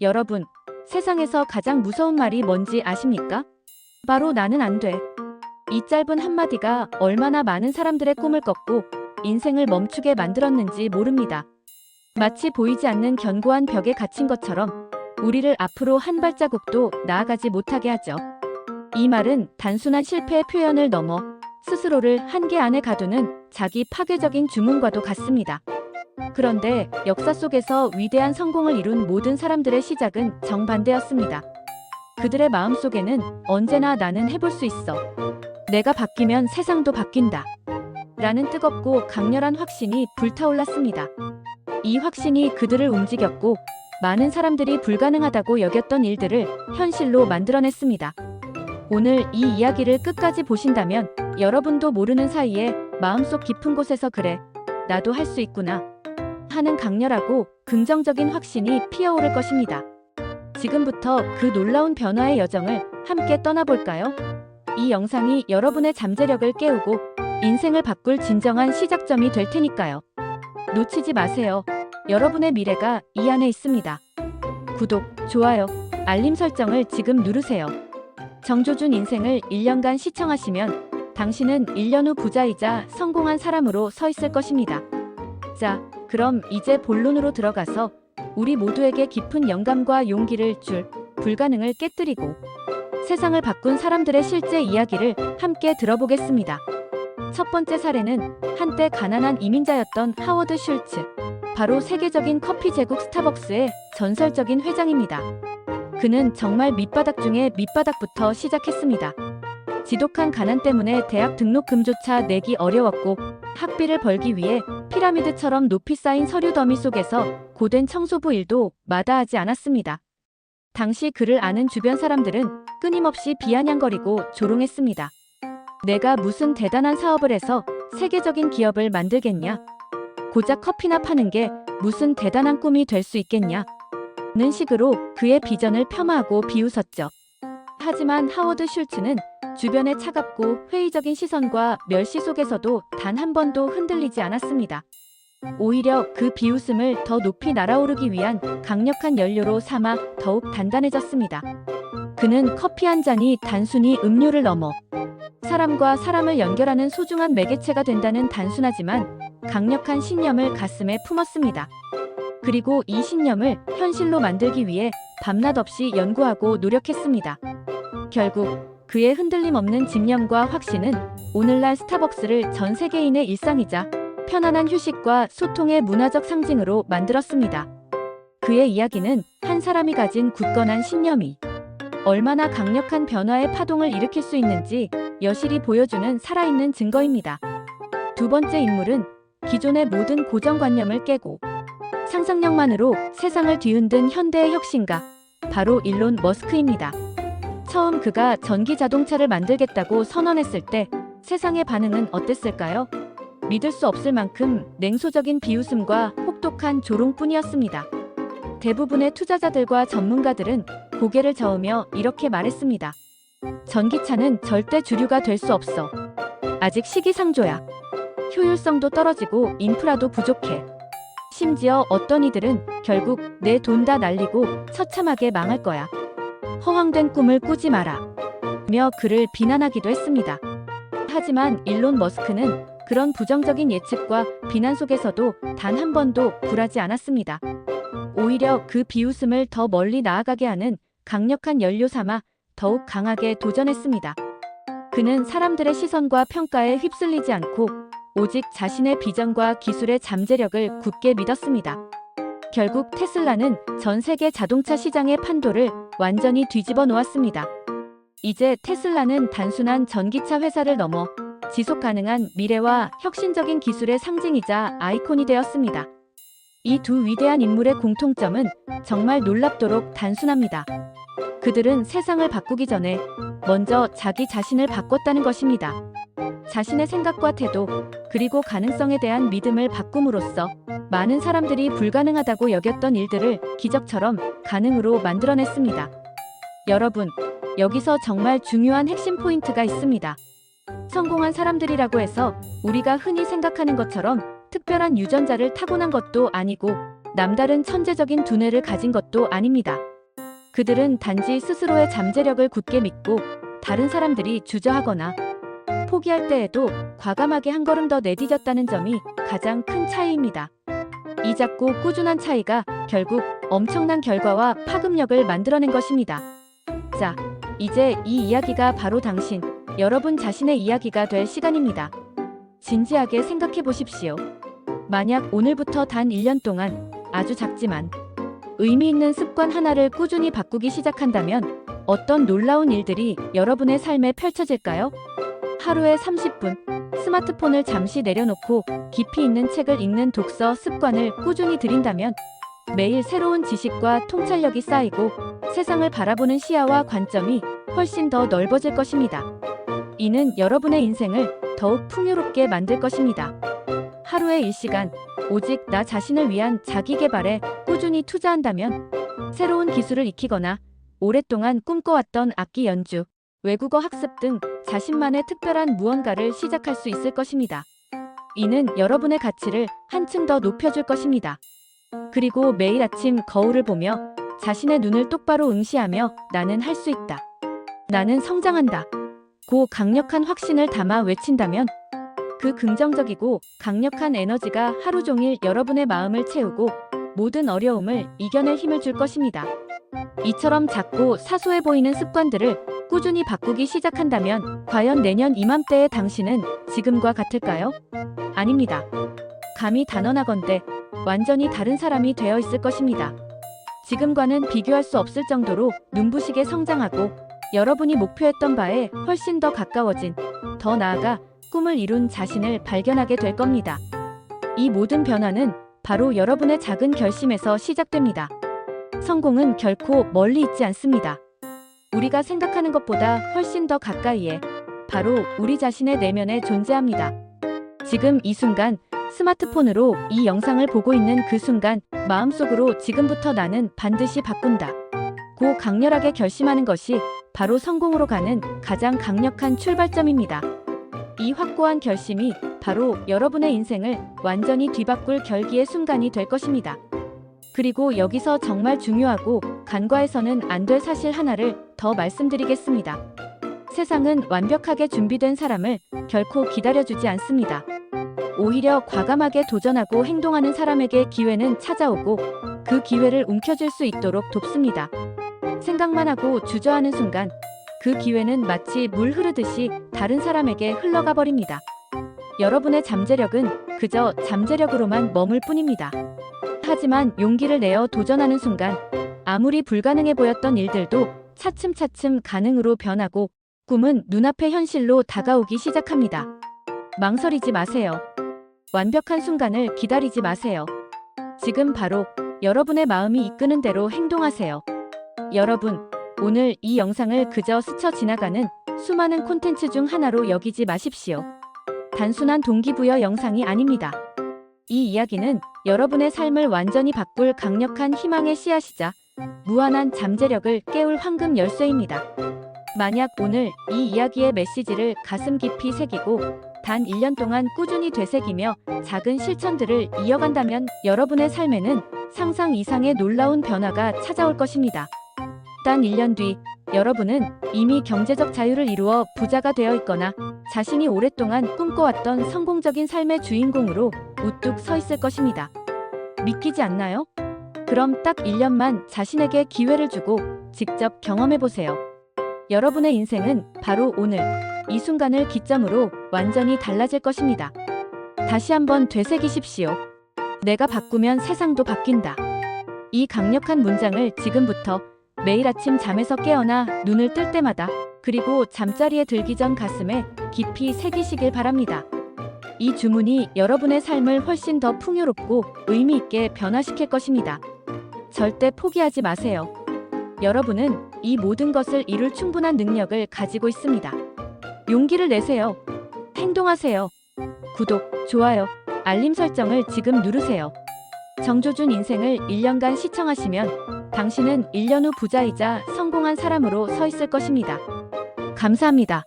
여러분, 세상에서 가장 무서운 말이 뭔지 아십니까? 바로 나는 안 돼. 이 짧은 한마디가 얼마나 많은 사람들의 꿈을 꺾고 인생을 멈추게 만들었는지 모릅니다. 마치 보이지 않는 견고한 벽에 갇힌 것처럼 우리를 앞으로 한 발자국도 나아가지 못하게 하죠. 이 말은 단순한 실패의 표현을 넘어 스스로를 한계 안에 가두는 자기 파괴적인 주문과도 같습니다. 그런데 역사 속에서 위대한 성공을 이룬 모든 사람들의 시작은 정반대였습니다. 그들의 마음속에는 언제나 나는 해볼 수 있어. 내가 바뀌면 세상도 바뀐다. 라는 뜨겁고 강렬한 확신이 불타올랐습니다. 이 확신이 그들을 움직였고 많은 사람들이 불가능하다고 여겼던 일들을 현실로 만들어냈습니다. 오늘 이 이야기를 끝까지 보신다면 여러분도 모르는 사이에 마음속 깊은 곳에서 그래, 나도 할 수 있구나 하는 강렬하고 긍정적인 확신이 피어오를 것입니다. 지금부터 그 놀라운 변화의 여정을 함께 떠나볼까요? 이 영상이 여러분의 잠재력을 깨우고 인생을 바꿀 진정한 시작점이 될 테니까요. 놓치지 마세요. 여러분의 미래가 이 안에 있습니다. 구독, 좋아요, 알림 설정을 지금 누르세요. 정조준 인생을 1년간 시청하시면 당신은 1년 후 부자이자 성공한 사람으로 서 있을 것입니다. 자, 그럼 이제 본론으로 들어가서 우리 모두에게 깊은 영감과 용기를 줄 불가능을 깨뜨리고 세상을 바꾼 사람들의 실제 이야기를 함께 들어보겠습니다. 첫 번째 사례는 한때 가난한 이민자였던 하워드 슐츠, 바로 세계적인 커피 제국 스타벅스의 전설적인 회장입니다. 그는 정말 밑바닥 중에 밑바닥부터 시작했습니다. 지독한 가난 때문에 대학 등록금조차 내기 어려웠고 학비를 벌기 위해 피라미드처럼 높이 쌓인 서류 더미 속에서 고된 청소부 일도 마다하지 않았습니다. 당시 그를 아는 주변 사람들은 끊임없이 비아냥거리고 조롱했습니다. 내가 무슨 대단한 사업을 해서 세계적인 기업을 만들겠냐? 고작 커피나 파는 게 무슨 대단한 꿈이 될 수 있겠냐? 는 식으로 그의 비전을 폄하하고 비웃었죠. 하지만 하워드 슐츠는 주변의 차갑고 회의적인 시선과 멸시 속에서도 단 한 번도 흔들리지 않았습니다. 오히려 그 비웃음을 더 높이 날아오르기 위한 강력한 연료로 삼아 더욱 단단해졌습니다. 그는 커피 한 잔이 단순히 음료를 넘어 사람과 사람을 연결하는 소중한 매개체가 된다는 단순하지만 강력한 신념을 가슴에 품었습니다. 그리고 이 신념을 현실로 만들기 위해 밤낮 없이 연구하고 노력했습니다. 결국 그의 흔들림 없는 집념과 확신은 오늘날 스타벅스를 전 세계인의 일상이자 편안한 휴식과 소통의 문화적 상징으로 만들었습니다. 그의 이야기는 한 사람이 가진 굳건한 신념이 얼마나 강력한 변화의 파동을 일으킬 수 있는지 여실히 보여주는 살아있는 증거입니다. 두 번째 인물은 기존의 모든 고정관념을 깨고 상상력만으로 세상을 뒤흔든 현대의 혁신가, 바로 일론 머스크입니다. 처음 그가 전기 자동차를 만들겠다고 선언했을 때 세상의 반응은 어땠을까요? 믿을 수 없을 만큼 냉소적인 비웃음과 혹독한 조롱뿐이었습니다. 대부분의 투자자들과 전문가들은 고개를 저으며 이렇게 말했습니다. 전기차는 절대 주류가 될 수 없어. 아직 시기상조야. 효율성도 떨어지고 인프라도 부족해. 심지어 어떤 이들은 결국 내 돈 다 날리고 처참하게 망할 거야. 허황된 꿈을 꾸지 마라. 며 그를 비난하기도 했습니다. 하지만 일론 머스크는 그런 부정적인 예측과 비난 속에서도 단 한 번도 굴하지 않았습니다. 오히려 그 비웃음을 더 멀리 나아가게 하는 강력한 연료 삼아 더욱 강하게 도전했습니다. 그는 사람들의 시선과 평가에 휩쓸리지 않고 오직 자신의 비전과 기술의 잠재력을 굳게 믿었습니다. 결국 테슬라는 전 세계 자동차 시장의 판도를 완전히 뒤집어 놓았습니다. 이제 테슬라는 단순한 전기차 회사를 넘어 지속 가능한 미래와 혁신적인 기술의 상징이자 아이콘이 되었습니다. 이 두 위대한 인물의 공통점은 정말 놀랍도록 단순합니다. 그들은 세상을 바꾸기 전에 먼저 자기 자신을 바꿨다는 것입니다. 자신의 생각과 태도, 그리고 가능성에 대한 믿음을 바꿈으로써 많은 사람들이 불가능하다고 여겼던 일들을 기적처럼 가능으로 만들어냈습니다. 여러분, 여기서 정말 중요한 핵심 포인트가 있습니다. 성공한 사람들이라고 해서 우리가 흔히 생각하는 것처럼 특별한 유전자를 타고난 것도 아니고 남다른 천재적인 두뇌를 가진 것도 아닙니다. 그들은 단지 스스로의 잠재력을 굳게 믿고 다른 사람들이 주저하거나 포기할 때에도 과감하게 한 걸음 더 내디뎠다는 점이 가장 큰 차이입니다. 이 작고 꾸준한 차이가 결국 엄청난 결과와 파급력을 만들어낸 것입니다. 자, 이제 이 이야기가 바로 당신, 여러분 자신의 이야기가 될 시간입니다. 진지하게 생각해 보십시오. 만약 오늘부터 단 1년 동안 아주 작지만 의미 있는 습관 하나를 꾸준히 바꾸기 시작한다면 어떤 놀라운 일들이 여러분의 삶에 펼쳐질까요? 하루에 30분, 스마트폰을 잠시 내려놓고 깊이 있는 책을 읽는 독서 습관을 꾸준히 들인다면 매일 새로운 지식과 통찰력이 쌓이고 세상을 바라보는 시야와 관점이 훨씬 더 넓어질 것입니다. 이는 여러분의 인생을 더욱 풍요롭게 만들 것입니다. 하루에 1시간, 오직 나 자신을 위한 자기 개발에 꾸준히 투자한다면 새로운 기술을 익히거나 오랫동안 꿈꿔왔던 악기 연주, 외국어 학습 등 자신만의 특별한 무언가를 시작할 수 있을 것입니다. 이는 여러분의 가치를 한층 더 높여줄 것입니다. 그리고 매일 아침 거울을 보며 자신의 눈을 똑바로 응시하며 나는 할 수 있다. 나는 성장한다. 고 강력한 확신을 담아 외친다면 그 긍정적이고 강력한 에너지가 하루 종일 여러분의 마음을 채우고 모든 어려움을 이겨낼 힘을 줄 것입니다. 이처럼 작고 사소해 보이는 습관들을 꾸준히 바꾸기 시작한다면 과연 내년 이맘때의 당신은 지금과 같을까요? 아닙니다. 감히 단언하건대 완전히 다른 사람이 되어 있을 것입니다. 지금과는 비교할 수 없을 정도로 눈부시게 성장하고 여러분이 목표했던 바에 훨씬 더 가까워진, 더 나아가 꿈을 이룬 자신을 발견하게 될 겁니다. 이 모든 변화는 바로 여러분의 작은 결심에서 시작됩니다. 성공은 결코 멀리 있지 않습니다. 우리가 생각하는 것보다 훨씬 더 가까이에 바로 우리 자신의 내면에 존재합니다. 지금 이 순간 스마트폰으로 이 영상을 보고 있는 그 순간 마음속으로 지금부터 나는 반드시 바꾼다. 고 강렬하게 결심하는 것이 바로 성공으로 가는 가장 강력한 출발점입니다. 이 확고한 결심이 바로 여러분의 인생을 완전히 뒤바꿀 결기의 순간이 될 것입니다. 그리고 여기서 정말 중요하고 간과해서는 안 될 사실 하나를 더 말씀드리겠습니다. 세상은 완벽하게 준비된 사람을 결코 기다려주지 않습니다. 오히려 과감하게 도전하고 행동하는 사람에게 기회는 찾아오고 그 기회를 움켜쥘 수 있도록 돕습니다. 생각만 하고 주저하는 순간 그 기회는 마치 물 흐르듯이 다른 사람에게 흘러가 버립니다. 여러분의 잠재력은 그저 잠재력으로만 머물 뿐입니다. 하지만 용기를 내어 도전하는 순간 아무리 불가능해 보였던 일들도 차츰차츰 가능으로 변하고 꿈은 눈앞의 현실로 다가오기 시작합니다. 망설이지 마세요. 완벽한 순간을 기다리지 마세요. 지금 바로 여러분의 마음이 이끄는 대로 행동하세요. 여러분, 오늘 이 영상을 그저 스쳐 지나가는 수많은 콘텐츠 중 하나로 여기지 마십시오. 단순한 동기부여 영상이 아닙니다. 이 이야기는 여러분의 삶을 완전히 바꿀 강력한 희망의 씨앗이자 무한한 잠재력을 깨울 황금 열쇠입니다. 만약 오늘 이 이야기의 메시지를 가슴 깊이 새기고 단 1년 동안 꾸준히 되새기며 작은 실천들을 이어간다면 여러분의 삶에는 상상 이상의 놀라운 변화가 찾아올 것입니다. 단 1년 뒤 여러분은 이미 경제적 자유를 이루어 부자가 되어 있거나 자신이 오랫동안 꿈꿔왔던 성공적인 삶의 주인공으로 우뚝 서 있을 것입니다. 믿기지 않나요? 그럼 딱 1년만 자신에게 기회를 주고 직접 경험해보세요. 여러분의 인생은 바로 오늘 이 순간을 기점으로 완전히 달라질 것입니다. 다시 한번 되새기십시오. 내가 바꾸면 세상도 바뀐다. 이 강력한 문장을 지금부터 매일 아침 잠에서 깨어나 눈을 뜰 때마다 그리고 잠자리에 들기 전 가슴에 깊이 새기시길 바랍니다. 이 주문이 여러분의 삶을 훨씬 더 풍요롭고 의미 있게 변화시킬 것입니다. 절대 포기하지 마세요. 여러분은 이 모든 것을 이룰 충분한 능력을 가지고 있습니다. 용기를 내세요. 행동하세요. 구독, 좋아요, 알림 설정을 지금 누르세요. 정조준 인생을 1년간 시청하시면 당신은 1년 후 부자이자 성공한 사람으로 서 있을 것입니다. 감사합니다.